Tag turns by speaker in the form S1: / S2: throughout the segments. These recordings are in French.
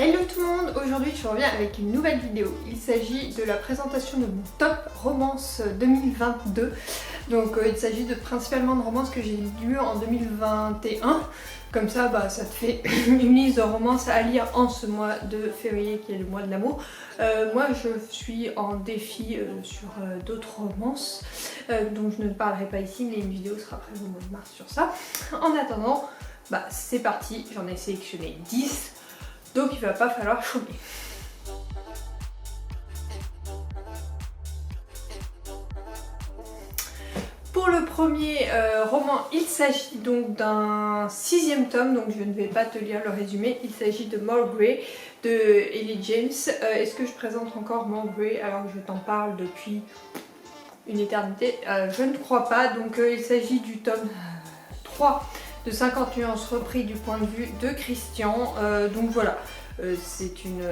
S1: Hello tout le monde, aujourd'hui je reviens avec une nouvelle vidéo. Il s'agit de la présentation de mon top romance 2022. Donc il s'agit principalement de romances que j'ai lues en 2021. Comme ça, ça te fait une liste de romances à lire en ce mois de février qui est le mois de l'amour. Moi je suis en défi sur d'autres romances dont je ne parlerai pas ici, mais une vidéo sera prévue au mois de mars sur ça. En attendant, c'est parti, j'en ai sélectionné 10. Donc il va pas falloir chômer. Pour le premier roman, il s'agit donc d'un 6e tome, donc je ne vais pas te lire le résumé. Il s'agit de More Grey de Ellie James. Est-ce que je présente encore More Grey alors que je t'en parle depuis une éternité? Je ne crois pas. Donc il s'agit du tome 3 de 50 nuances repris du point de vue de Christian. Donc voilà, c'est une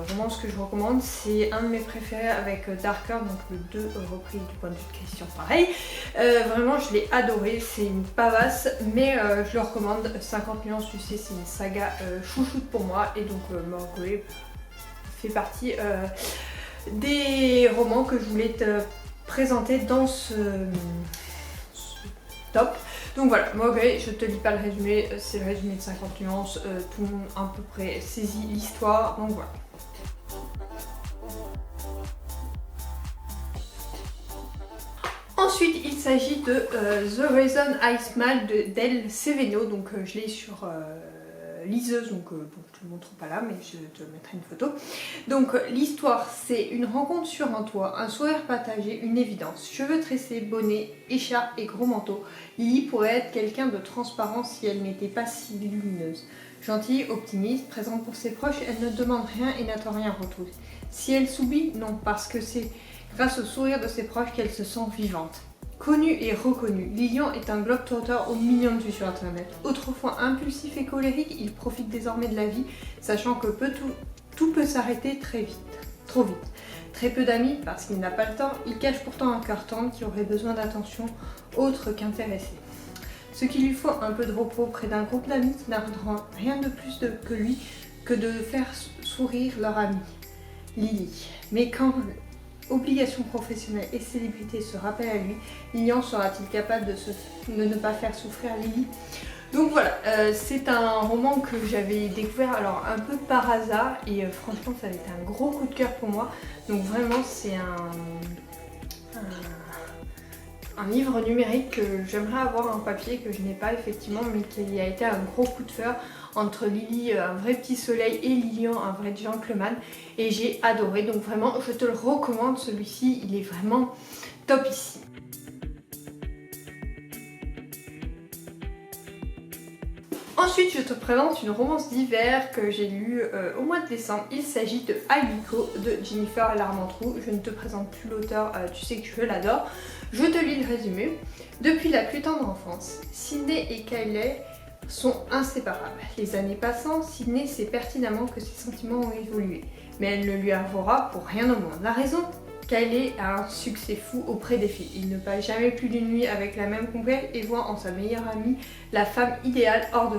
S1: romance que je recommande. C'est un de mes préférés avec Darker, donc le 2 repris du point de vue de Christian, pareil. Vraiment, je l'ai adoré. C'est une pavasse, mais je le recommande. 50 nuances, tu sais, c'est une saga chouchoute pour moi. Et donc, More Grey fait partie des romans que je voulais te présenter dans ce top. Donc voilà, More Grey, je te lis pas le résumé, c'est le résumé de 50 nuances, tout le monde à peu près saisit l'histoire, donc voilà. Ensuite, il s'agit de The Reason I Smile de Del Seveno, donc je l'ai sur liseuse, donc bon, je te le montre pas là, mais je te mettrai une photo. Donc l'histoire, c'est une rencontre sur un toit, un sourire partagé, une évidence. Cheveux tressés, bonnet, écharpe et gros manteau. Lily pourrait être quelqu'un de transparent si elle n'était pas si lumineuse. Gentille, optimiste, présente pour ses proches, elle ne demande rien et n'attend rien en retour. Si elle s'oublie, non, parce que c'est grâce au sourire de ses proches qu'elle se sent vivante. Connue et reconnue, Lilian est un globe-trotter aux millions de vues sur internet. Autrefois impulsif et colérique, il profite désormais de la vie, sachant que tout peut s'arrêter très vite, trop vite. Très peu d'amis parce qu'il n'a pas le temps, il cache pourtant un cœur tendre qui aurait besoin d'attention autre qu'intéressé. Ce qu'il lui faut un peu de repos près d'un groupe d'amis qui n'attendront rien de plus que lui que de faire sourire leur ami, Lily. Mais quand obligation professionnelle et célébrité se rappellent à lui, Lilian sera-t-il capable de ne pas faire souffrir Lily? Donc voilà, c'est un roman que j'avais découvert alors un peu par hasard et franchement ça a été un gros coup de cœur pour moi. Donc vraiment c'est un livre numérique que j'aimerais avoir en papier, que je n'ai pas effectivement, mais qui a été un gros coup de cœur entre Lily, un vrai petit soleil, et Lilian, un vrai gentleman, et j'ai adoré. Donc vraiment je te le recommande, celui-ci il est vraiment top ici. Ensuite, je te présente une romance d'hiver que j'ai lue au mois de décembre. Il s'agit de Aliko de Jennifer Larmentrou. Je ne te présente plus l'auteur, tu sais que je l'adore. Je te lis le résumé. Depuis la plus tendre enfance, Sydney et Kylie sont inséparables. Les années passant, Sydney sait pertinemment que ses sentiments ont évolué, mais elle ne lui avouera pour rien au monde. La raison? Kylie a un succès fou auprès des filles. Il ne passe jamais plus d'une nuit avec la même compère et voit en sa meilleure amie la femme idéale hors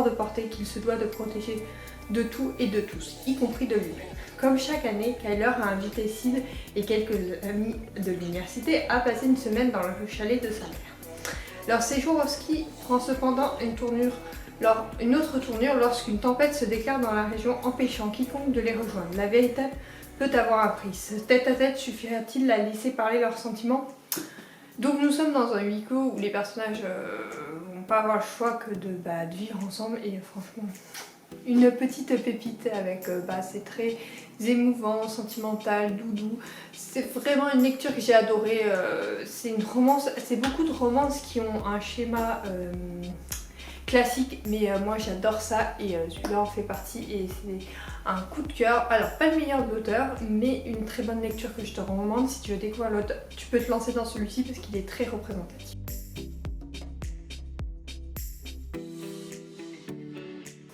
S1: de portée qu'il se doit de protéger de tout et de tous, y compris de lui-même. Comme chaque année, Kylie a invité Sid et quelques amis de l'université à passer une semaine dans le chalet de sa mère. Leur séjour au ski prend cependant une autre tournure lorsqu'une tempête se déclare dans la région, empêchant quiconque de les rejoindre. La véritable peut avoir un prix. Ce tête-à-tête suffira-t-il à laisser parler leurs sentiments? Donc nous sommes dans un huis clos où les personnages vont pas avoir le choix que de vivre ensemble, et franchement une petite pépite avec c'est très émouvant, sentimental, doudou. C'est vraiment une lecture que j'ai adorée. C'est une romance, c'est beaucoup de romances qui ont un schéma classique, mais moi j'adore ça, et celui-là en fait partie, et c'est un coup de cœur. Alors pas le meilleur de l'auteur, mais une très bonne lecture que je te recommande. Si tu veux découvrir l'auteur, tu peux te lancer dans celui-ci parce qu'il est très représentatif.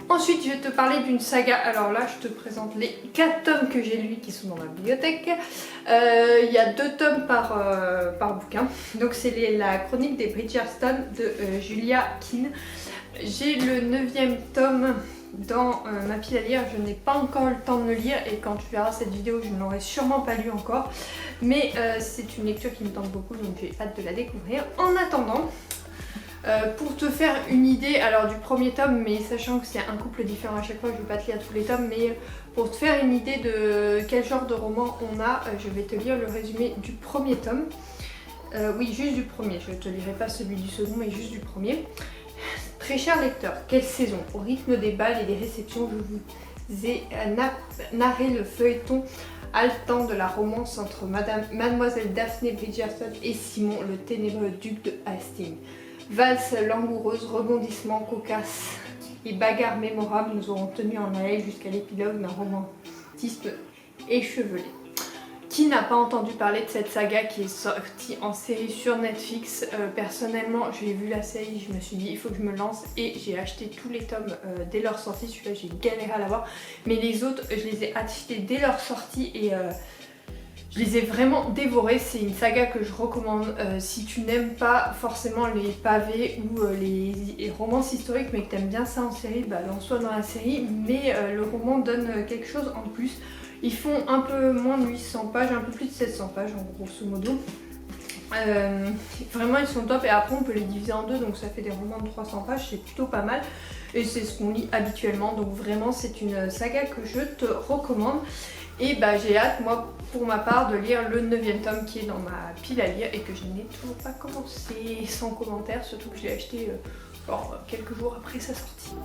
S1: Ensuite, je vais te parler d'une saga. Alors là, je te présente les 4 tomes que j'ai lus qui sont dans ma bibliothèque. Il y a 2 tomes par bouquin. Donc c'est la chronique des Bridgerton de Julia Keane. J'ai le 9e tome dans ma pile à lire. Je n'ai pas encore eu le temps de le lire et quand tu verras cette vidéo je ne l'aurai sûrement pas lu encore. Mais c'est une lecture qui me tente beaucoup donc j'ai hâte de la découvrir. En attendant, pour te faire une idée alors du premier tome, mais sachant que c'est un couple différent à chaque fois, je ne vais pas te lire tous les tomes, mais pour te faire une idée de quel genre de roman on a, je vais te lire le résumé du premier tome. Oui, juste du premier, je ne te lirai pas celui du second, mais juste du premier. Très cher lecteur, quelle saison! Au rythme des balles et des réceptions, je vous ai narré le feuilleton haletant de la romance entre Mademoiselle Daphné Bridgerton et Simon, le ténébreux duc de Hastings. Valse langoureuse, rebondissements cocasses et bagarres mémorables nous auront tenus en haleine jusqu'à l'épilogue d'un romantisme échevelé. Qui n'a pas entendu parler de cette saga qui est sortie en série sur Netflix? Personnellement, j'ai vu la série, je me suis dit il faut que je me lance et j'ai acheté tous les tomes dès leur sortie. Celui-là j'ai galéré à l'avoir, mais les autres je les ai achetés dès leur sortie et je les ai vraiment dévorés. C'est une saga que je recommande si tu n'aimes pas forcément les pavés ou les romances historiques mais que tu aimes bien ça en série, bah lance-toi dans la série, mais le roman donne quelque chose en plus. Ils font un peu moins de 800 pages, un peu plus de 700 pages en grosso modo. Vraiment ils sont top et après on peut les diviser en deux donc ça fait des romans de 300 pages, c'est plutôt pas mal et c'est ce qu'on lit habituellement donc vraiment c'est une saga que je te recommande et bah j'ai hâte moi pour ma part de lire le 9e tome qui est dans ma pile à lire et que je n'ai toujours pas commencé sans commentaire, surtout que je l'ai acheté quelques jours après sa sortie.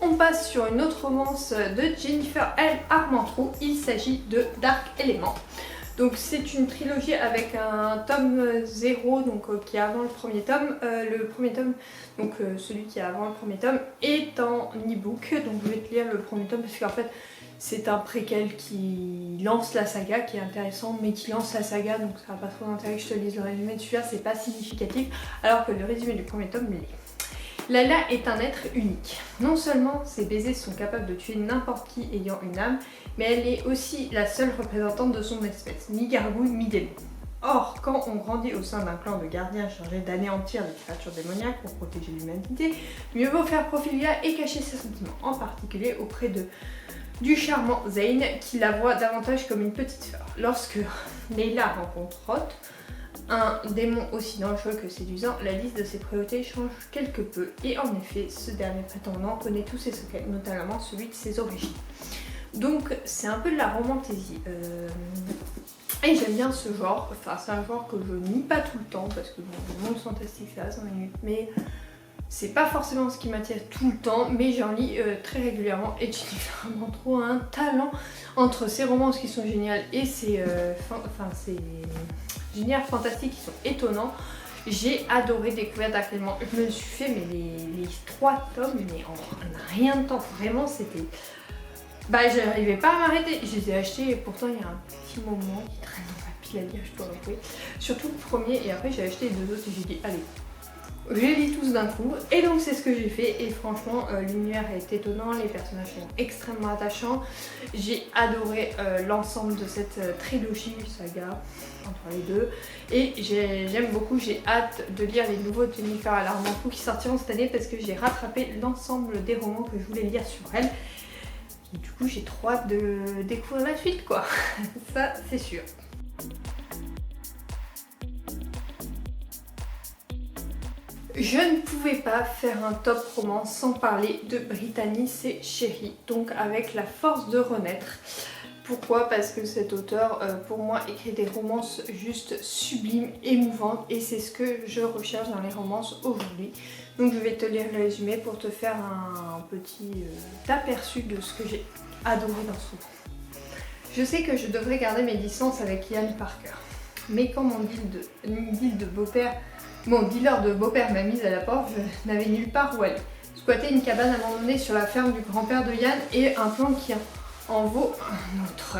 S1: On passe sur une autre romance de Jennifer L. Armentrout, il s'agit de Dark Element. Donc c'est une trilogie avec un tome 0 donc, qui est avant le premier tome. Le premier tome, donc celui qui est avant le premier tome, est en e-book. Donc je vais te lire le premier tome parce qu'en fait c'est un préquel qui lance la saga, qui est intéressant mais qui lance la saga donc ça n'a pas trop d'intérêt que je te lise le résumé de celui-là, c'est pas significatif alors que le résumé du premier tome l'est. Lala est un être unique. Non seulement ses baisers sont capables de tuer n'importe qui ayant une âme, mais elle est aussi la seule représentante de son espèce, mi-gargouille, mi-démon. Or, quand on grandit au sein d'un clan de gardiens chargés d'anéantir les créatures démoniaques pour protéger l'humanité, mieux vaut faire profil bas et cacher ses sentiments, en particulier auprès du charmant Zane, qui la voit davantage comme une petite sœur. Lorsque Leila rencontre Roth, un démon aussi dangereux que séduisant, la liste de ses priorités change quelque peu et en effet ce dernier prétendant connaît tous ses secrets, notamment celui de ses origines. Donc c'est un peu de la romantaisie et j'aime bien ce genre, enfin c'est un genre que je lis pas tout le temps parce que bon, le monde fantastique c'est à 5 minutes mais c'est pas forcément ce qui m'attire tout le temps, mais j'en lis très régulièrement et Jennifer Armentrout a un talent entre ses romances qui sont géniales et ses géniales fantastiques qui sont étonnants. J'ai adoré découvrir Dark Element. Je me suis fait mais les 3 tomes mais en rien de temps, vraiment c'était... Bah j'arrivais pas à m'arrêter, je les ai achetés et pourtant il y a un petit moment qui traîne dans ma pile à lire, je dois l'avouer. Surtout le premier et après j'ai acheté les 2 autres et j'ai dit allez, je les lis tous d'un coup et donc c'est ce que j'ai fait et franchement l'univers est étonnant, les personnages sont extrêmement attachants. J'ai adoré l'ensemble de cette trilogie saga entre les deux et j'aime beaucoup, j'ai hâte de lire les nouveaux Jennifer Armentrout qui sortiront cette année parce que j'ai rattrapé l'ensemble des romans que je voulais lire sur elle. Et du coup j'ai trop hâte de découvrir la suite quoi, ça c'est sûr. Je ne pouvais pas faire un top roman sans parler de Brittany C. Cherry, donc avec La force de renaître. Pourquoi? Parce que cet auteur, pour moi, écrit des romances juste sublimes, émouvantes, et c'est ce que je recherche dans les romances aujourd'hui. Donc je vais te lire le résumé pour te faire un petit aperçu de ce que j'ai adoré dans ce roman. Je sais que je devrais garder mes licences avec Ian Parker, mais quand mon deal de beau-père... Mon dealer de beau-père m'a mise à la porte, je n'avais nulle part où aller. Squatter une cabane abandonnée sur la ferme du grand-père de Yann et un plan qui en vaut un autre.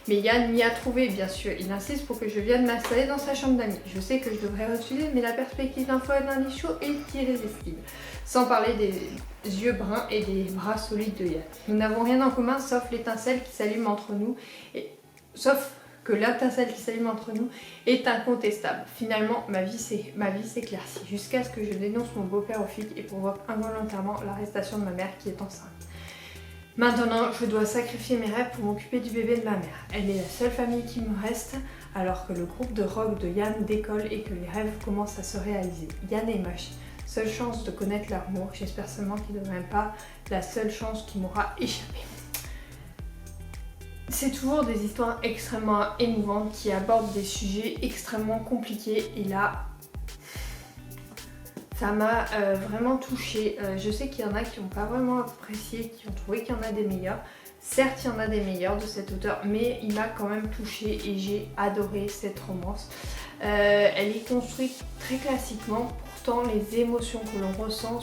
S1: Mais Yann m'y a trouvé bien sûr, il insiste pour que je vienne m'installer dans sa chambre d'amis. Je sais que je devrais refuser mais la perspective d'un foie et d'un lit chaud est irrésistible. Sans parler des yeux bruns et des bras solides de Yann. Nous n'avons rien en commun sauf l'étincelle qui s'allume entre nous et... sauf que l'étincelle qui s'allume entre nous est incontestable. Finalement, ma vie s'éclaircit jusqu'à ce que je dénonce mon beau-père au flic et provoque involontairement l'arrestation de ma mère qui est enceinte. Maintenant, je dois sacrifier mes rêves pour m'occuper du bébé de ma mère. Elle est la seule famille qui me reste, alors que le groupe de rock de Yann décolle et que les rêves commencent à se réaliser. Yann et ma seule chance de connaître l'amour. J'espère seulement qu'il ne devient pas la seule chance qui m'aura échappé. C'est toujours des histoires extrêmement émouvantes qui abordent des sujets extrêmement compliqués et là, ça m'a vraiment touchée. Je sais qu'il y en a qui n'ont pas vraiment apprécié, qui ont trouvé qu'il y en a des meilleurs. Certes, il y en a des meilleurs de cet auteur, mais il m'a quand même touchée et j'ai adoré cette romance. Elle est construite très classiquement, pourtant les émotions que l'on ressent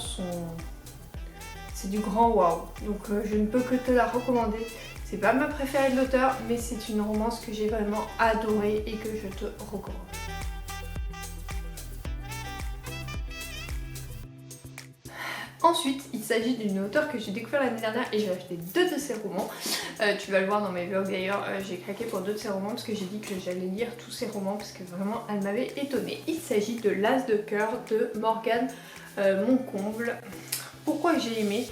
S1: c'est du grand waouh. Donc je ne peux que te la recommander. C'est pas ma préférée de l'auteur, mais c'est une romance que j'ai vraiment adorée et que je te recommande. Ensuite, il s'agit d'une auteure que j'ai découvert l'année dernière et j'ai acheté 2 de ses romans. Tu vas le voir dans mes vlogs d'ailleurs, j'ai craqué pour 2 de ses romans parce que j'ai dit que j'allais lire tous ses romans parce que vraiment elle m'avait étonnée. Il s'agit de L'As de cœur de Morgane Moncomble. Pourquoi j'ai aimé?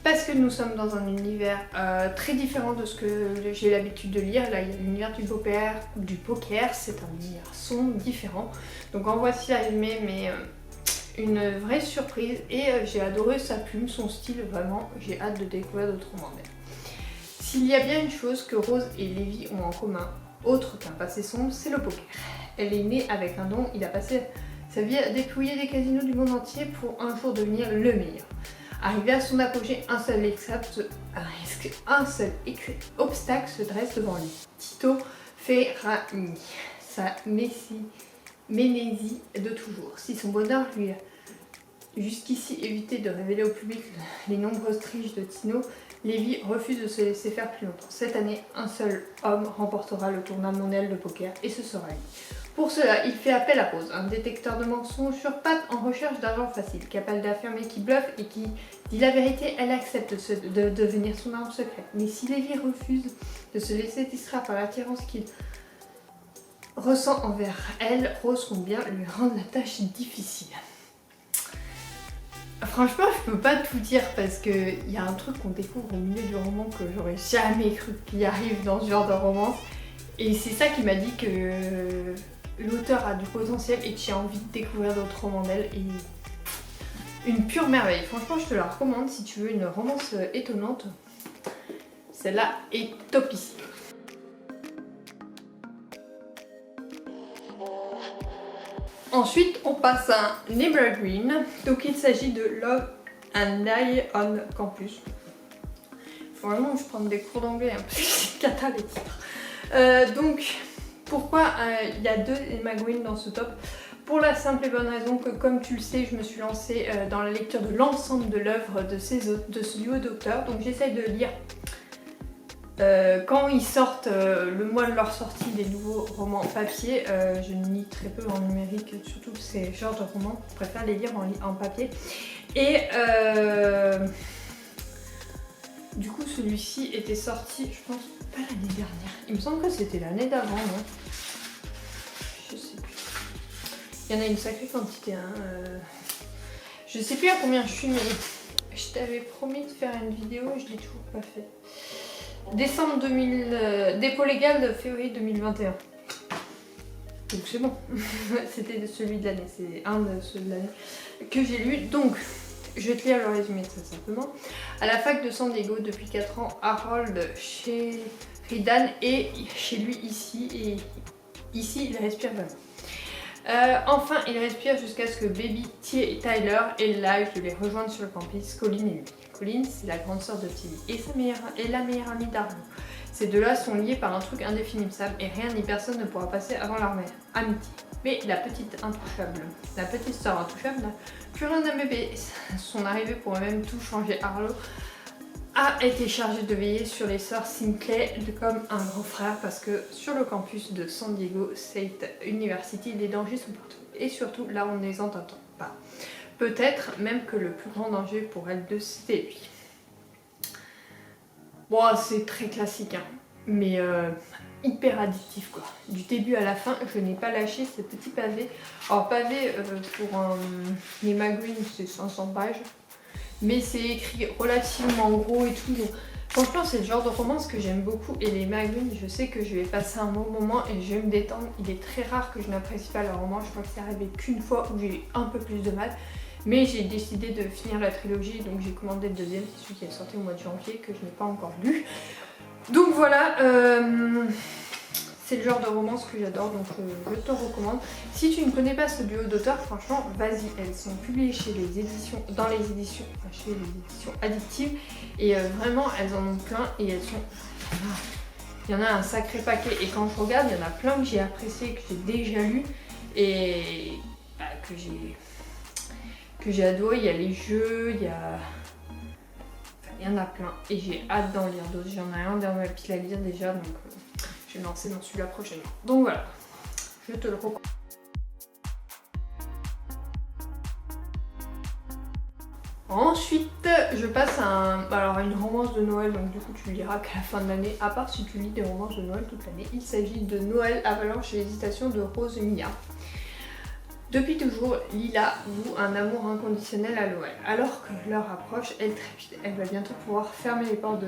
S1: Parce que nous sommes dans un univers très différent de ce que j'ai l'habitude de lire. Là, il y a l'univers du poker, c'est un univers sombre, différent. Donc en voici la résumé, mais une vraie surprise et j'ai adoré sa plume, son style, vraiment, j'ai hâte de découvrir d'autres romans d'elle. S'il y a bien une chose que Rose et Lévi ont en commun, autre qu'un passé sombre, c'est le poker. Elle est née avec un don, il a passé sa vie à dépouiller les casinos du monde entier pour un jour devenir le meilleur. Arrivé à son apogée, un seul obstacle se dresse devant lui. Tito Ferragni, sa Ménésie de toujours. Si son bonheur lui a jusqu'ici évité de révéler au public les nombreuses triches de Tino, Lévi refuse de se laisser faire plus longtemps. Cette année, un seul homme remportera le tournoi mondial de poker et ce sera lui. Pour cela, il fait appel à Rose, un détecteur de mensonges sur pattes en recherche d'argent facile, capable d'affirmer qu'il bluffe et qui dit la vérité. Elle accepte de devenir son arme secrète. Mais si Lévi refuse de se laisser distraire par l'attirance qu'il ressent envers elle, Rose compte bien lui rendre la tâche difficile. Franchement, je peux pas tout dire parce qu'il y a un truc qu'on découvre au milieu du roman que j'aurais jamais cru qu'il arrive dans ce genre de romance. Et c'est ça qui m'a dit que l'auteur a du potentiel et que j'ai envie de découvrir d'autres romans d'elle. Et une pure merveille. Franchement, je te la recommande si tu veux une romance étonnante. Celle-là est topissime. Ensuite, on passe à un evergreen. Donc, il s'agit de Love and Die on Campus. Faut vraiment que je prenne des cours d'anglais parce que c'est cata les titres. Donc, pourquoi il y a 2 evergreens dans ce top? Pour la simple et bonne raison que, comme tu le sais, je me suis lancée dans la lecture de l'ensemble de l'œuvre de ce duo d'auteurs. Donc, j'essaye de lire quand ils sortent le mois de leur sortie des nouveaux romans en papier. Je lis très peu en numérique, surtout ces genres de romans, je préfère les lire en papier. Et du coup celui-ci était sorti, je pense, pas l'année dernière, il me semble que c'était l'année d'avant, non? Je sais plus. Il y en a une sacrée quantité, hein. Je sais plus à combien je suis, mais je t'avais promis de faire une vidéo et je l'ai toujours pas fait. Décembre 2000, dépôt légal de février 2021. Donc c'est bon. C'était celui de l'année, c'est un de ceux de l'année que j'ai lu. Donc, je vais te lire le résumé très simplement. À la fac de San Diego, depuis 4 ans, Harold Sheridan est chez lui ici, et ici il respire vraiment. Enfin, il respire jusqu'à ce que Baby Tyler ait l'âge de les rejoindre sur le campus, Colin et lui. Colin, c'est la grande sœur de Tilly et la meilleure amie d'Arlo. Ces deux-là sont liés par un truc indéfinissable et rien ni personne ne pourra passer avant leur mère. Amitié. Mais la petite sœur intouchable n'a plus rien à bébé. Son arrivée pourrait même tout changer. Arlo a été chargé de veiller sur les sœurs Sinclair comme un grand frère parce que sur le campus de San Diego State University, les dangers sont partout. Et surtout, là on ne les entend pas. Peut-être même que le plus grand danger pour elle deux, c'était lui. Bon, c'est très classique, hein. Mais hyper addictif quoi. Du début à la fin, je n'ai pas lâché ce petit pavé. Alors pavé pour les Green c'est 500 pages, mais c'est écrit relativement gros et tout. Donc, franchement c'est le genre de romance que j'aime beaucoup et les Green, je sais que je vais passer un bon moment et je vais me détendre. Il est très rare que je n'apprécie pas le roman, je crois que c'est arrivé qu'une fois où j'ai eu un peu plus de mal. Mais j'ai décidé de finir la trilogie, donc j'ai commandé le deuxième, c'est celui qui est sorti au mois de janvier, que je n'ai pas encore lu. Donc voilà, c'est le genre de romance que j'adore, donc je te recommande. Si tu ne connais pas ce duo d'auteurs, franchement, vas-y, elles sont publiées chez les éditions, chez les éditions Addictive, et vraiment, elles en ont plein, et elles sont... Il y en a un sacré paquet, et quand je regarde, il y en a plein que j'ai apprécié, que j'ai déjà lu, et que j'ai adoré. Il y a les jeux, il y en a plein et j'ai hâte d'en lire d'autres. J'en ai un dans ma pile à lire déjà, donc je vais me lancer dans celui-là prochainement. Donc voilà, je te le recommande. Ensuite, je passe à une romance de Noël, donc du coup tu liras qu'à la fin de l'année, à part si tu lis des romances de Noël toute l'année. Il s'agit de Noël Avalanche et l'hésitation de Rose Mia. Depuis toujours, Lila voue un amour inconditionnel à Noël. Alors que l'heure approche, elle trépide. Elle va bientôt pouvoir fermer les portes de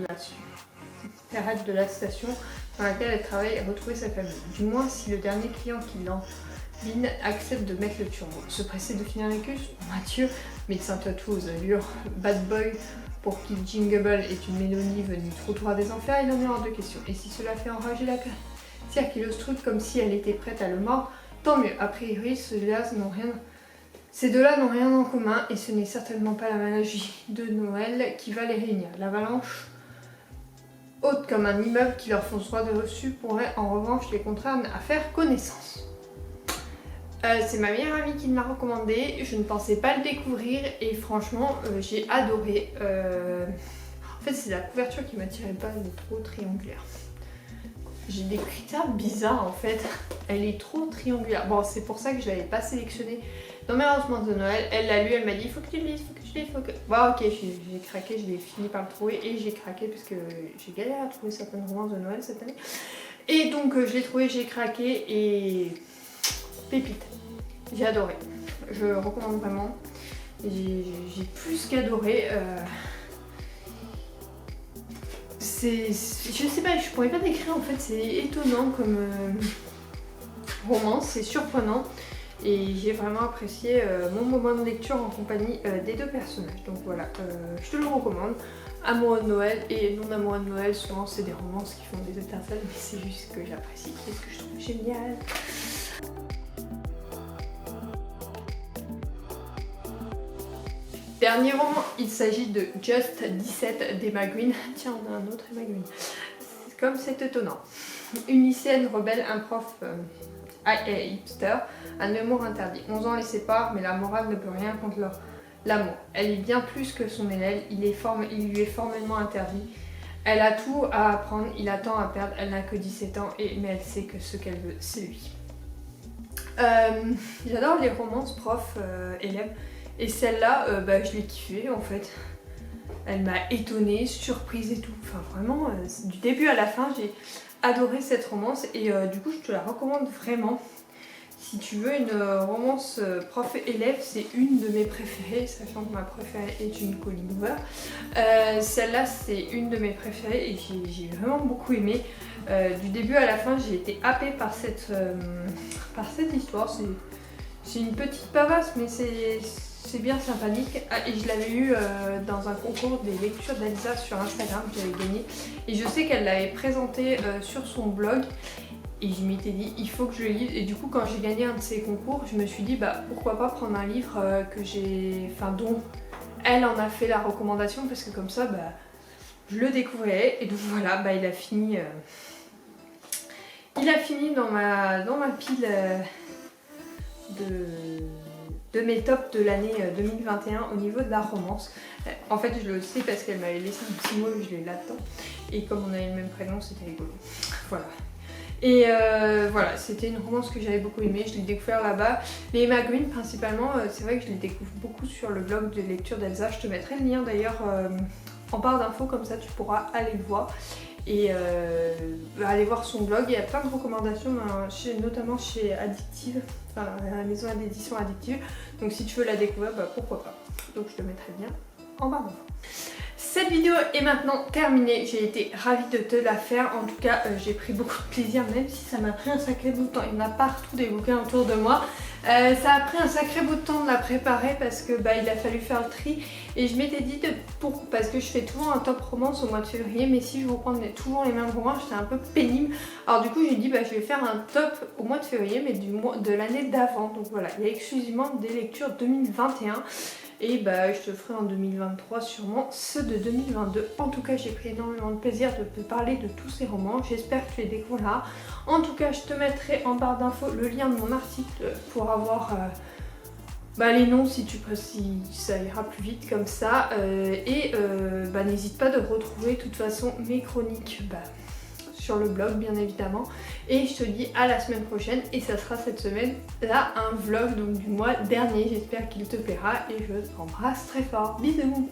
S1: la station dans laquelle elle travaille et retrouver sa famille. Du moins si le dernier client qui l'envine accepte de mettre le turbo. Se presser de finir les cuisses, Mathieu, médecin tatoué aux allures bad boy pour qui Jingle est une mélodie venue trottoir des enfers, il en est hors de question. Et si cela fait enrager la cire qui le scrute comme si elle était prête à le mordre, tant mieux. A priori, ces deux-là n'ont rien en commun et ce n'est certainement pas la magie de Noël qui va les réunir. L'avalanche, haute comme un immeuble qui leur fonce droit dessus, pourrait en revanche les contraindre à faire connaissance. C'est ma meilleure amie qui me l'a recommandé, je ne pensais pas le découvrir et franchement j'ai adoré. En fait c'est la couverture qui m'attirait pas, elle est trop triangulaire. J'ai des critères bizarres en fait, elle est trop triangulaire. Bon c'est pour ça que je l'avais pas sélectionnée dans mes romances de Noël. Elle l'a lu, elle m'a dit faut que tu le lises, faut que tu le lises, faut que... Bon ok, j'ai craqué, je l'ai fini par le trouver et j'ai craqué parce que j'ai galéré à trouver certaines romances de Noël cette année. Et donc je l'ai trouvé, j'ai craqué et... pépite. J'ai adoré. Je recommande vraiment. J'ai plus qu'adoré. Je sais pas, je pourrais pas décrire en fait, c'est étonnant comme romance, c'est surprenant et j'ai vraiment apprécié mon moment de lecture en compagnie des deux personnages. Donc voilà, je te le recommande. Amoureux de Noël et non amoureux de Noël, souvent c'est des romances qui font des étincelles, mais c'est juste ce que j'apprécie et ce que je trouve génial. Dernier roman, il s'agit de Just 17 d'Emma Green. Tiens, on a un autre Emma Green. Comme c'est étonnant. Une lycéenne rebelle, un prof hipster, un amour interdit. 11 ans les séparent, mais la morale ne peut rien contre l'amour. Elle est bien plus que son élève, il lui est formellement interdit. Elle a tout à apprendre, il a tant à perdre, elle n'a que 17 ans, mais elle sait que ce qu'elle veut, c'est lui. J'adore les romances prof-élève. Et celle-là, je l'ai kiffée en fait. Elle m'a étonnée, surprise et tout. Enfin vraiment, du début à la fin, j'ai adoré cette romance. Et du coup, je te la recommande vraiment. Si tu veux une romance prof-élève, c'est une de mes préférées. Sachant que ma préférée est une Colleen Hoover. Celle-là, c'est une de mes préférées et j'ai vraiment beaucoup aimé. Du début à la fin, j'ai été happée par cette histoire. C'est une petite pavasse, mais c'est bien sympathique. Ah, et je l'avais eu dans un concours des lectures d'Elsa sur Instagram que j'avais gagné. Et je sais qu'elle l'avait présenté sur son blog. Et je m'étais dit, il faut que je le lise. Et du coup, quand j'ai gagné un de ces concours, je me suis dit, pourquoi pas prendre un livre dont elle en a fait la recommandation. Parce que comme ça, je le découvrais. Et donc voilà, il a fini dans ma pile de mes tops de l'année 2021 au niveau de la romance. En fait je le sais parce qu'elle m'avait laissé un petit mot et je l'ai là-dedans. Et comme on avait le même prénom, c'était rigolo. Voilà. Et voilà, c'était une romance que j'avais beaucoup aimée, je l'ai découvert là-bas. Les Emma Green principalement, c'est vrai que je les découvre beaucoup sur le blog de lecture d'Elsa. Je te mettrai le lien d'ailleurs en barre d'infos, comme ça tu pourras aller le voir. Et allez voir son blog, il y a plein de recommandations, notamment chez Addictive, enfin la maison d'édition Addictive. Donc si tu veux la découvrir, pourquoi pas. Donc je te mettrai le lien en barre d'infos. Cette vidéo est maintenant terminée, j'ai été ravie de te la faire, en tout cas j'ai pris beaucoup de plaisir, même si ça m'a pris un sacré bout de temps, il y en a partout des bouquins autour de moi. Ça a pris un sacré bout de temps de la préparer parce que il a fallu faire le tri et je m'étais dit parce que je fais toujours un top romance au mois de février, mais si je reprends toujours les mêmes romans, c'était un peu pénible. Alors du coup j'ai dit je vais faire un top au mois de février mais de l'année d'avant, donc voilà, il y a exclusivement des lectures 2021. Et je te ferai en 2023 sûrement ceux de 2022. En tout cas, j'ai pris énormément de plaisir de te parler de tous ces romans. J'espère que tu les découvriras. En tout cas, je te mettrai en barre d'infos le lien de mon article pour avoir les noms si ça ira plus vite comme ça. N'hésite pas de retrouver de toute façon mes chroniques sur le blog bien évidemment, et je te dis à la semaine prochaine, et ça sera cette semaine là un vlog donc du mois dernier. J'espère qu'il te plaira et je t'embrasse très fort, bisous.